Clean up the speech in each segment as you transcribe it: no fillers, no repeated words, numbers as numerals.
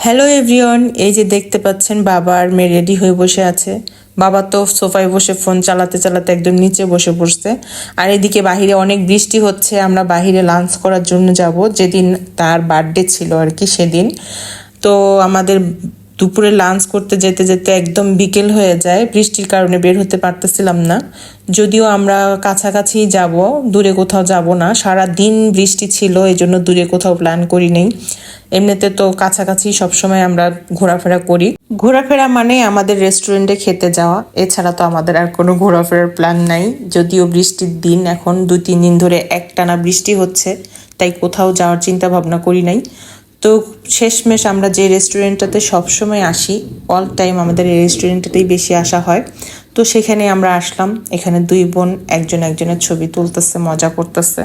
Hello everyone, এই যে দেখতে পাচ্ছেন বাবা আর মেয়ে রেডি হয়ে বসে আছে। বাবা তো সোফায় বসে ফোন চালাতে চালাতে একদম নিচে বসে পড়ছে। আর এদিকে বাহিরে অনেক বৃষ্টি হচ্ছে। আমরা বাহিরে লাঞ্চ করার জন্য যাব, যেদিন তার বার্থডে ছিল আর কি সেদিন। তো আমাদের দুপুরে লাঞ্চ করতে যেতে যেতে একদম বিকেল হয়ে যায়, বৃষ্টির কারণে বের হতে পারতেছিলাম না। যদিও আমরা কাছাকাছি যাব, দূরে কোথাও যাব না, সারা দিন বৃষ্টি ছিল, এই জন্য দূরে কোথাও প্ল্যান করি নেই। এমনিতে তো কাছাকাছি সবসময় আমরা ঘোরাফেরা করি। ঘোরাফেরা মানে আমাদের রেস্টুরেন্টে খেতে যাওয়া, এছাড়া তো আমাদের আর কোনো ঘোরাফেরার প্ল্যান নাই। যদিও বৃষ্টির দিন, এখন 2-3 দিন ধরে একটানা বৃষ্টি হচ্ছে, তাই কোথাও যাওয়ার চিন্তা ভাবনা করি নাই। তো শেষমেশ আমরা যে রেস্টুরেন্টটাতে সবসময় আসি, অল টাইম আমাদের এই রেস্টুরেন্টটাতেই বেশি আসা হয়। তো সেখানে আমরা আসলাম। এখানে দুই বোন একজন একজনের ছবি তুলতেছে, মজা করতেছে।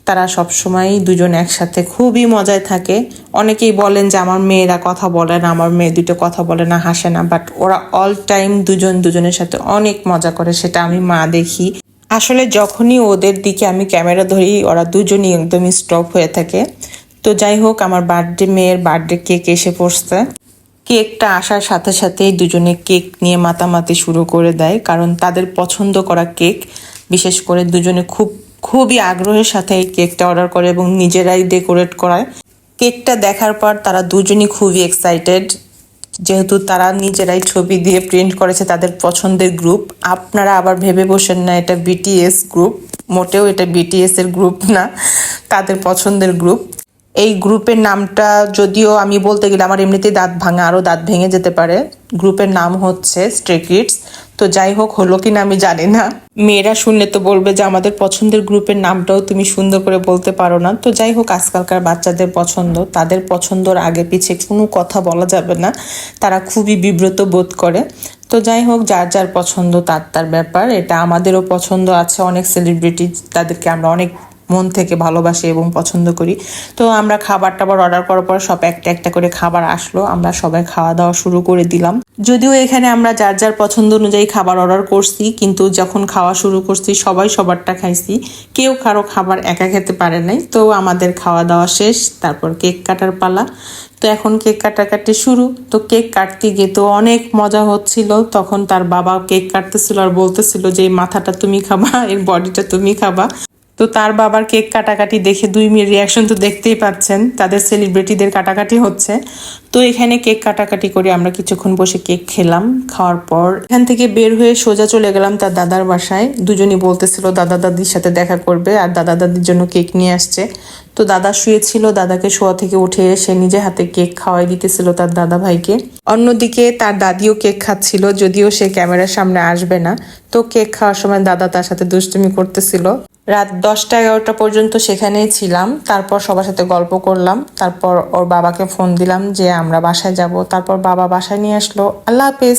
তারা সবসময়ই দুজন একসাথে খুবই মজায় থাকে। অনেকেই বলেন যে আমার মেয়েরা কথা বলে না, আমার মেয়ে দুটো কথা বলে না, হাসে না, বাট ওরা অল টাইম দুজন দুজনের সাথে অনেক মজা করে, সেটা আমি মা দেখি। আসলে যখনই ওদের দিকে আমি ক্যামেরা ধরি, ওরা দুজনই একদমই স্টপ হয়ে থাকে। তো যাই হোক, আমার মেয়ের বার্থডে কেক এসে পড়ছে। কেকটা আসার সাথে সাথেই দুজনে কেক নিয়ে মাতামাতি শুরু করে দেয়, কারণ তাদের পছন্দ করা কেক। বিশেষ করে দুজনে খুবই আগ্রহের সাথে এই কেকটা অর্ডার করে এবং নিজেরাই ডেকোরেট করায়। কেকটা দেখার পর তারা দুজনই খুবই এক্সাইটেড, যেহেতু তারা নিজেরাই ছবি দিয়ে প্রিন্ট করেছে তাদের পছন্দের গ্রুপ। আপনারা আবার ভেবে বসেন না এটা বিটিএস গ্রুপ, মোটেও এটা বিটিএস এর গ্রুপ না, তাদের পছন্দের গ্রুপ। এই গ্রুপের নামটা যদিও আমি বলতে গেলে আমার এমনিতেই দাঁত ভাঙা, আরও দাঁত ভেঙে যেতে পারে। গ্রুপের নাম হচ্ছে স্ট্রে কিডস। তো যাই হোক, হলো কিনা আমি জানি না, মেয়েরা শুনলে তো বলবে যে আমাদের পছন্দের গ্রুপের নামটাও তুমি সুন্দর করে বলতে পারো না। তো যাই হোক, আজকালকার বাচ্চাদের পছন্দ, তাদের পছন্দর আগে পিছে কোনো কথা বলা যাবে না, তারা খুবই বিব্রত বোধ করে। তো যাই হোক, যার যার পছন্দ তার তার ব্যাপার। এটা আমাদেরও পছন্দ আছে অনেক সেলিব্রিটি, তাদেরকে আমরা অনেক মন থেকে ভালোবাসি এবং পছন্দ করি। তো আমরা খাবার টাবার অর্ডার করার পর সব একটা একটা করে খাবার আসলো, আমরা সবাই খাওয়া দাওয়া শুরু করে দিলাম। যদিও এখানে আমরা যার যার পছন্দ অনুযায়ী খাবার অর্ডার করছি, কিন্তু যখন খাওয়া শুরু করছি সবাই সবারটা খাইছি, কেউ কারো খাবার একা খেতে পারে নাই। তো আমাদের খাওয়া দাওয়া শেষ, তারপর কেক কাটার পালা। তো এখন কেক কাটাকাটি শুরু। তো কেক কাটতে গিয়ে তো অনেক মজা হচ্ছিল। তখন তার বাবা কেক কাটতেছিল আর বলতেছিল যে এই মাথাটা তুমি খাবা, এর বডিটা তুমি খাবা। তো তার বাবার কেক কাটাকাটি দেখে দুই মেয়ের রিয়াকশন তো দেখতেই পাচ্ছেন, তাদের সেলিব্রিটিদের কাটাকাটি হচ্ছে। তো এখানে কেক কাটাকাটি করে আমরা কিছুক্ষণ বসে কেক খেলাম। খাওয়ার পর এখান থেকে বের হয়ে সোজা চলে গেলাম তার দাদার বাসায়। দুজনই বলতেছিল দাদা দাদির সাথে দেখা করবে আর দাদা দাদির জন্য কেক নিয়ে আসছে। তো দাদা শুয়েছিল, দাদাকে শোয়া থেকে উঠে সে নিজে হাতে কেক খাওয়াই দিতেছিল তার দাদা ভাইকে। অন্যদিকে তার দাদিও কেক খাচ্ছিল, যদিও সে ক্যামেরার সামনে আসবে না। তো কেক খাওয়ার সময় দাদা তার সাথে দুষ্টুমি করতেছিল। রাত 10টা-11টা পর্যন্ত সেখানেই ছিলাম। তারপর সবার সাথে গল্প করলাম, তারপর ওর বাবাকে ফোন দিলাম যে আমরা বাসায় যাব। তারপর বাবা বাসায় নিয়ে আসলো। আল্লাহ হাফেজ।